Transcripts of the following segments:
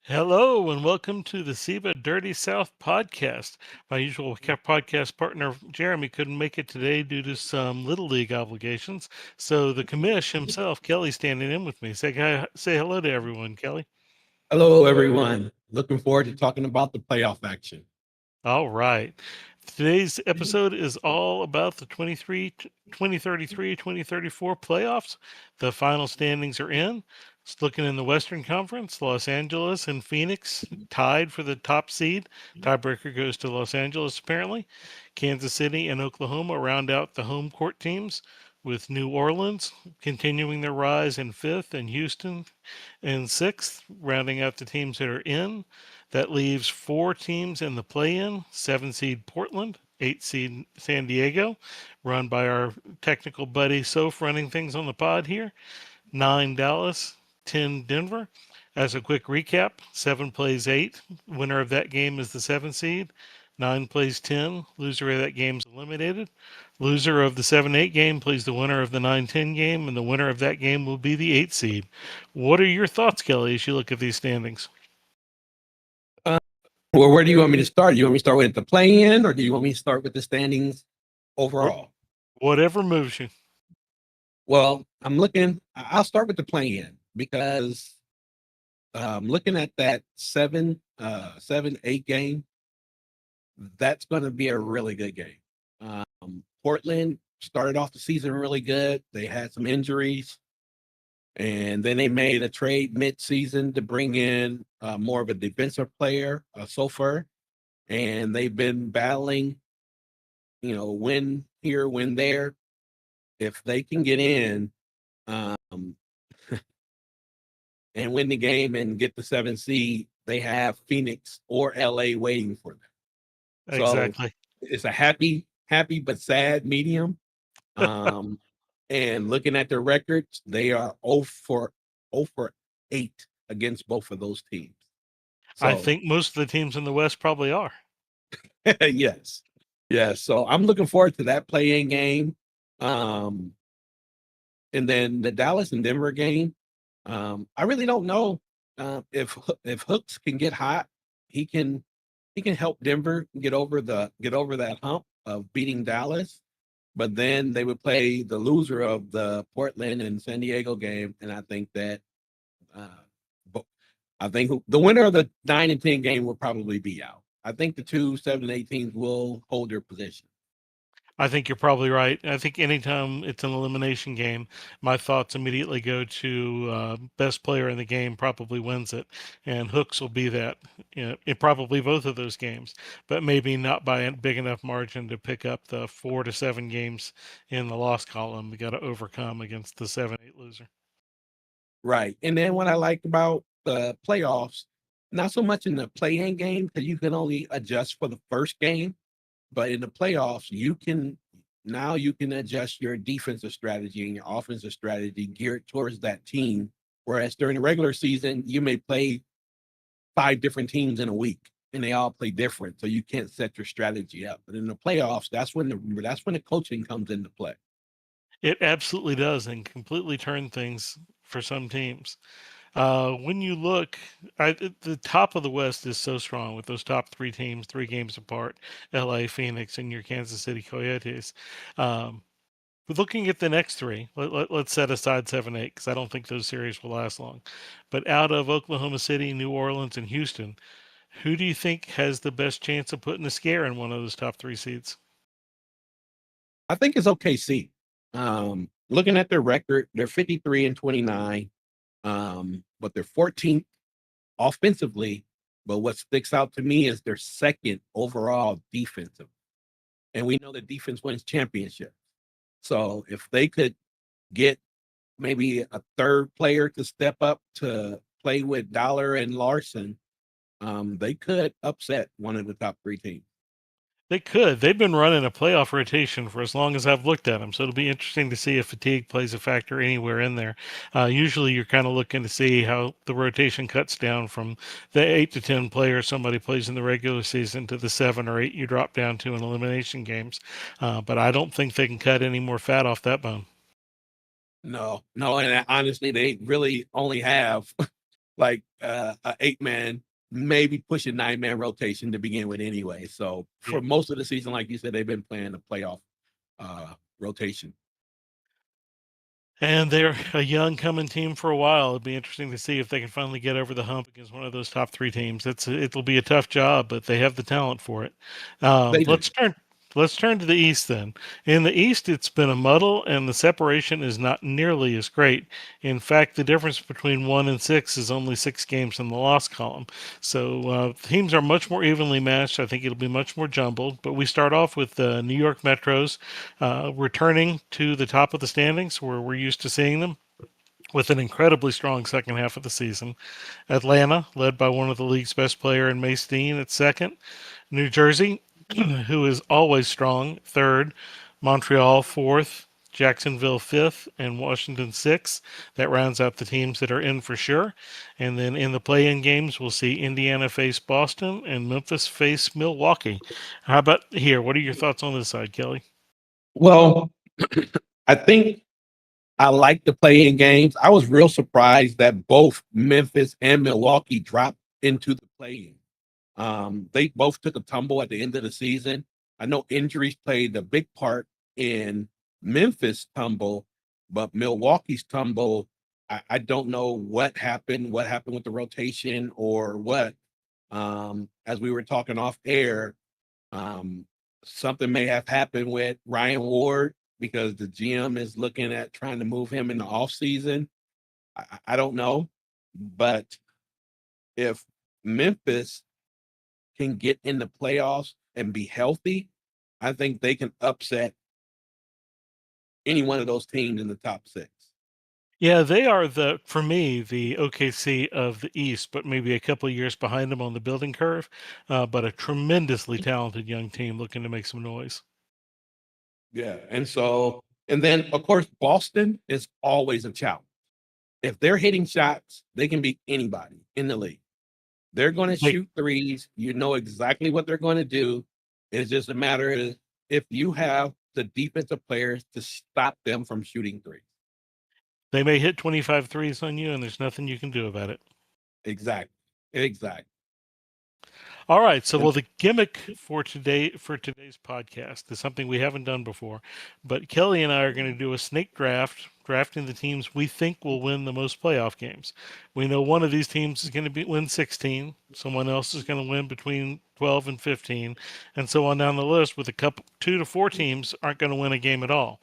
Hello and welcome to the SIBA Dirty South podcast. My usual podcast partner Jeremy couldn't make it today due to some little league obligations, so the commish himself, Kelly, standing in with me. Say hello to everyone, Kelly. Hello, everyone. Looking forward to talking about the playoff action. All right. Today's episode is all about the 2034 playoffs. The final standings are in. Just looking in the Western Conference, Los Angeles and Phoenix tied for the top seed. Tiebreaker goes to Los Angeles, apparently. Kansas City and Oklahoma round out the home court teams, with New Orleans continuing their rise in fifth and Houston in sixth, rounding out the teams that are in. That leaves four teams in the play in: seven seed Portland, eight seed San Diego, run by our technical buddy Soph running things on the pod here, nine Dallas, 10 Denver. As a quick recap, seven plays eight. Winner of that game is the seven seed. Nine plays 10. Loser of that game is eliminated. Loser of the 7-8 game plays the winner of the 9-10 game, and the winner of that game will be the 8 seed. What are your thoughts, Kelly, as you look at these standings? Uh, well, where do you want me to start? Do you want me to start with the play-in, or do you want me to start with the standings overall? Whatever moves you. Well, I'll start with the play-in because looking at that 7-8 game, that's going to be a really good game. Portland started off the season really good. They had some injuries, and then they made a trade mid-season to bring in more of a defensive player, so far, and they've been battling, win here, win there. If they can get in um, and win the game and get the 7 seed, they have Phoenix or LA waiting for them. So Exactly. it's a happy but sad medium. Um, and looking at their records, they are 0 for 8 against both of those teams. I So think most of the teams in the West probably are. yes, yes. So I'm looking forward to that play-in game. Um, and then the Dallas and Denver game. I really don't know if Hooks can get hot. He can help Denver get over that hump of beating Dallas. But then they would play the loser of the Portland and San Diego game, and I think that uh, I think the winner of the 9 and 10 game will probably be out. I think the 2 7 8 teams will hold their position. I think you're probably right. I think anytime it's an elimination game, my thoughts immediately go to best player in the game probably wins it, and Hooks will be that. In probably both of those games, but maybe not by a big enough margin to pick up the 4 to 7 games in the loss column. We got to overcome against the 7-8 loser. Right. And then what I like about the playoffs, not so much in the play-in game, because you can only adjust for the first game, but in the playoffs, you can adjust your defensive strategy and your offensive strategy geared towards that team. Whereas during the regular season, you may play 5 different teams in a week and they all play different. So you can't set your strategy up. But in the playoffs, that's when the coaching comes into play. It absolutely does, and completely turn things for some teams. When you look, the top of the West is so strong with those top three teams, 3 games apart: LA, Phoenix, and your Kansas City Coyotes. Um, but looking at the next three, let's set aside 7-8 because I don't think those series will last long. But out of Oklahoma City, New Orleans, and Houston, who do you think has the best chance of putting a scare in one of those top 3 seeds? I think it's OKC. Looking at their record, they're 53-29, but they're 14th offensively. But what sticks out to me is their second overall defensive. And we know that defense wins championships. So if they could get maybe a third player to step up to play with Dollar and Larson, they could upset one of the top 3 teams. They could. They've been running a playoff rotation for as long as I've looked at them, so it'll be interesting to see if fatigue plays a factor anywhere in there. Usually, you're kind of looking to see how the rotation cuts down from the 8 to 10 players somebody plays in the regular season to the 7 or 8 you drop down to in elimination games. But I don't think they can cut any more fat off that bone. No, and honestly, they really only have like a 8-man, maybe pushing 9-man rotation to begin with anyway. So Yeah. for most of the season, like you said, they've been playing a playoff rotation. And they're a young coming team for a while. It'd be interesting to see if they can finally get over the hump against one of those top three teams. It'll be a tough job, but they have the talent for it. They do. Let's turn to the East then. In the East, it's been a muddle, and the separation is not nearly as great. In fact, the difference between 1 and 6 is only 6 games in the loss column. So teams are much more evenly matched. I think it'll be much more jumbled. But we start off with the New York Metros returning to the top of the standings where we're used to seeing them with an incredibly strong second half of the season. Atlanta, led by one of the league's best player in Mace Dean at second. New Jersey, who is always strong, third. Montreal, fourth. Jacksonville, fifth. And Washington, sixth. That rounds out the teams that are in for sure. And then in the play in games, we'll see Indiana face Boston and Memphis face Milwaukee. How about here? What are your thoughts on this side, Kelly? Well, I think I like the play-in games. I was real surprised that both Memphis and Milwaukee dropped into the play-in. They both took a tumble at the end of the season. I know injuries played a big part in Memphis' tumble, but Milwaukee's tumble, I don't know what happened with the rotation or what. As we were talking off air, um, something may have happened with Ryan Ward because the GM is looking at trying to move him in the offseason. I don't know. But if Memphis can get in the playoffs and be healthy, I think they can upset any one of those teams in the top six. Yeah, they are for me, the OKC of the East, but maybe a couple of years behind them on the building curve. But a tremendously talented young team looking to make some noise. Yeah. And then, of course, Boston is always a challenge. If they're hitting shots, they can beat anybody in the league. They're going to They shoot threes. You know exactly what they're going to do. It's just a matter of if you have the defensive players to stop them from shooting threes. they may hit 25 threes on you, and there's nothing you can do about it. Exactly. Exactly. All right. So, And well, the gimmick for today's podcast is something we haven't done before, but Kelly and I are going to do a snake draft, drafting the teams we think will win the most playoff games. We know one of these teams is going to win 16. Someone else is going to win between 12 and 15, and so on down the list. With a couple, 2 to 4 teams aren't going to win a game at all.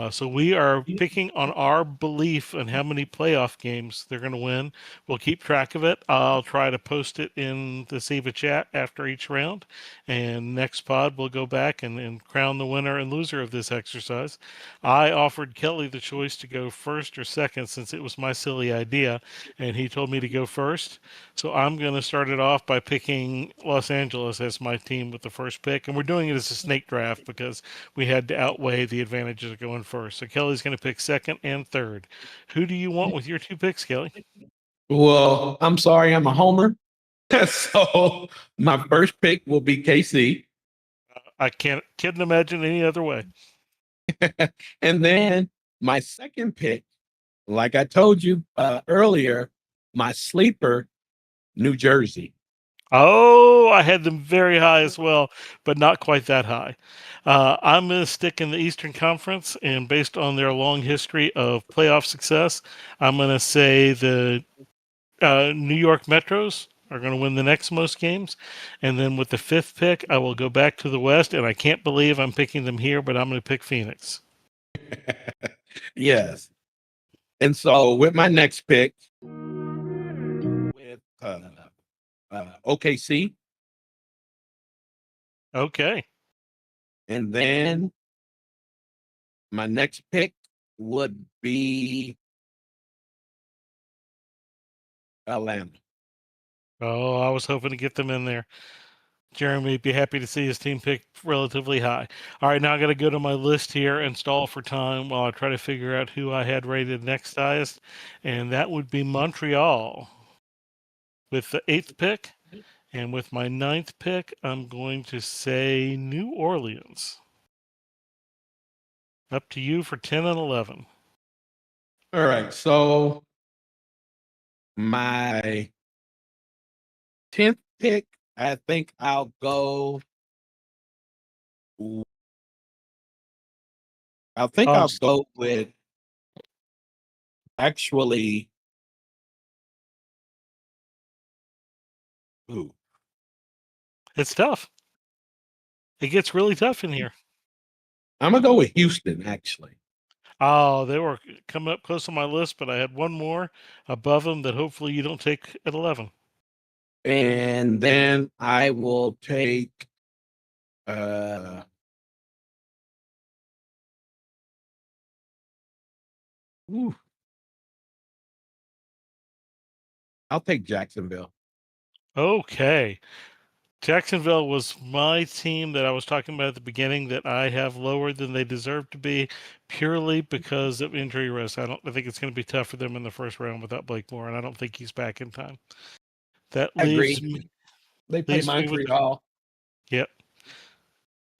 So we are picking on our belief in how many playoff games they're going to win. We'll keep track of it. I'll try to post it in the SIBA chat after each round. And next pod, we'll go back and crown the winner and loser of this exercise. I offered Kelly the choice to go first or second since it was my silly idea, and he told me to go first. So I'm going to start it off by picking Los Angeles as my team with the first pick. And we're doing it as a snake draft because we had to outweigh the advantages of going first. So Kelly's going to pick second and third. Who do you want with your 2 picks, Kelly? well, I'm sorry, I'm a homer. So my first pick will be KC. I couldn't imagine any other way. And then my second pick, like I told you earlier, my sleeper, New Jersey. Oh, I had them very high as well, but not quite that high. I'm going to stick in the Eastern Conference, and based on their long history of playoff success, I'm going to say the New York Metros are going to win the next most games. And then with the 5th pick, I will go back to the West, and I can't believe I'm picking them here, but I'm going to pick Phoenix. Yes. And so with my next pick, with OKC, Okay. and then my next pick would be Atlanta. Oh, I was hoping to get them in there. Jeremy would be happy to see his team picked relatively high. All right, now I got to go to my list here and stall for time while I try to figure out who I had rated next highest, and that would be Montreal with the 8th pick. And with my 9th pick, I'm going to say New Orleans. Up to you for 10 and 11. All right. So My 10th pick, I think I'll go. I think Oh, I'll go with actually. Ooh, it's tough. It gets really tough in here. I'm gonna go with Houston. Actually, Oh, they were coming up close on my list, but I had one more above them that hopefully you don't take at 11. and then I will take. Uh, ooh, I'll take Jacksonville. Okay. Jacksonville was my team that I was talking about at the beginning that I have lower than they deserve to be purely because of injury risk. I think it's going to be tough for them in the first round without Blake Moore, and I don't think he's back in time. That I leaves agree. me They play leaves me with Montreal. yep.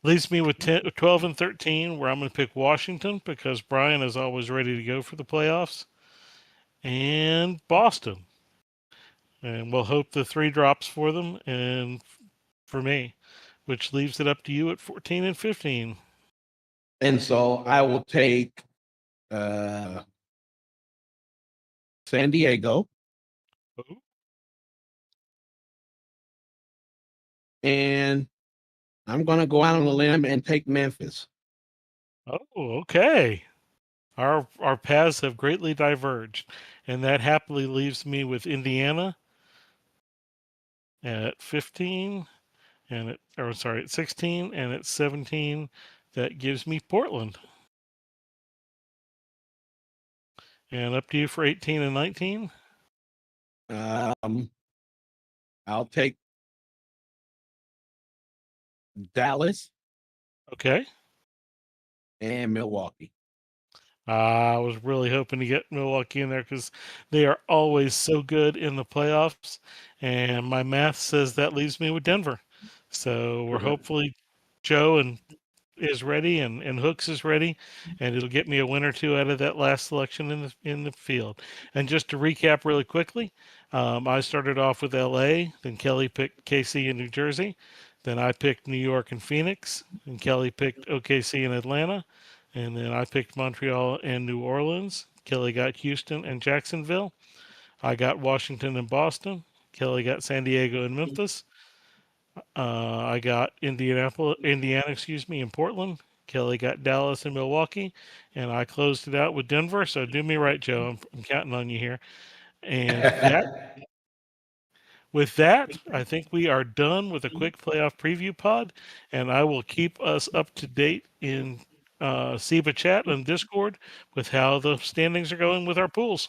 Leaves me with 10, 12 and 13 where I'm going to pick Washington because Brian is always ready to go for the playoffs and Boston. And we'll hope the 3 drops for them and for me, which leaves it up to you at 14 and 15. And so I will take uh, San Diego, Oh, and I'm going to go out on a limb and take Memphis. okay. Our paths have greatly diverged, and that happily leaves me with Indiana at 15 and at 16 and at 17 that gives me Portland. And up to you for 18 and 19. Um, I'll take Dallas Okay. and Milwaukee. I was really hoping to get Milwaukee in there because they are always so good in the playoffs. And my math says that leaves me with Denver. So we're Correct. hopefully Joe and is ready and Hooks is ready, and it'll get me a win or two out of that last selection in the field. And just to recap really quickly, I started off with L.A., then Kelly picked KC and New Jersey, then I picked New York and Phoenix, and Kelly picked OKC and Atlanta, and then I picked Montreal and New Orleans. Kelly got Houston and Jacksonville. I got Washington and Boston. Kelly got San Diego and Memphis. I got Indiana, excuse me, and Portland. Kelly got Dallas and Milwaukee, and I closed it out with Denver. So do me right, Joe. I'm counting on you here. And with that, I think we are done with a quick playoff preview pod, and I will keep us up to date in SIBA chat and Discord with how the standings are going with our pools.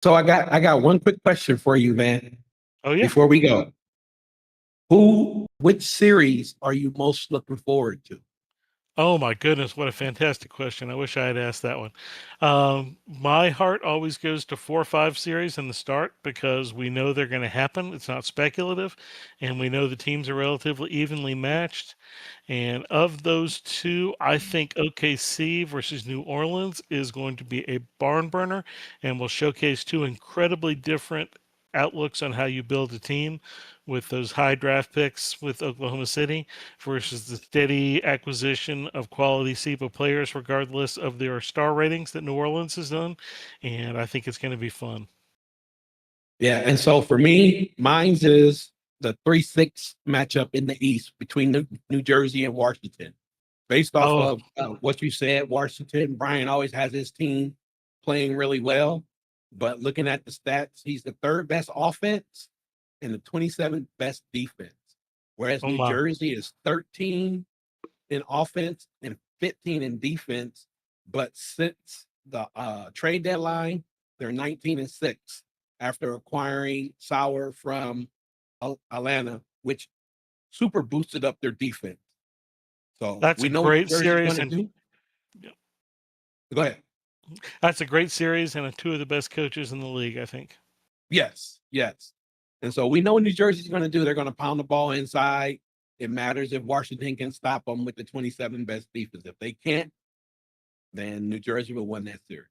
So I got one quick question for you, man. Oh yeah. Before we go, which series are you most looking forward to? Oh my goodness, what a fantastic question. I wish I had asked that one. My heart always goes to 4 or 5 series in the start because we know they're going to happen. It's not speculative, and we know the teams are relatively evenly matched. And of those two, I think OKC versus New Orleans is going to be a barn burner and will showcase two incredibly different outlooks on how you build a team with those high draft picks with Oklahoma City versus the steady acquisition of quality SIBA players, regardless of their star ratings that New Orleans has done. And I think it's going to be fun. Yeah, and so for me, mine's is the 3-6 matchup in the East between New Jersey and Washington. Based off Oh, of what you said, Washington, Brian always has his team playing really well. But looking at the stats, he's the third best offense and the 27th best defense. Whereas oh New my. Jersey is 13 in offense and 15 in defense. But since the trade deadline, they're 19-6 after acquiring Sauer from Atlanta, which super boosted up their defense. So That's we a know what New great Jersey's going series. to And do. Go ahead. that's a great series and two of the best coaches in the league, I think. Yes, yes. And so we know what New Jersey's going to do. They're going to pound the ball inside. It matters if Washington can stop them with the 27 best defense. If they can't, then New Jersey will win that series.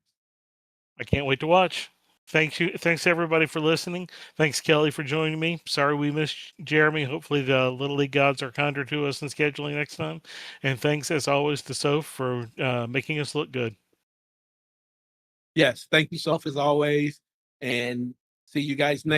I can't wait to watch. Thanks everybody for listening. Thanks Kelley for joining me. Sorry we missed Jeremy. Hopefully the Little League gods are kinder to us in scheduling next time. And thanks as always to Soph for making us look good. Yes, thank you, Soph, as always, and see you guys next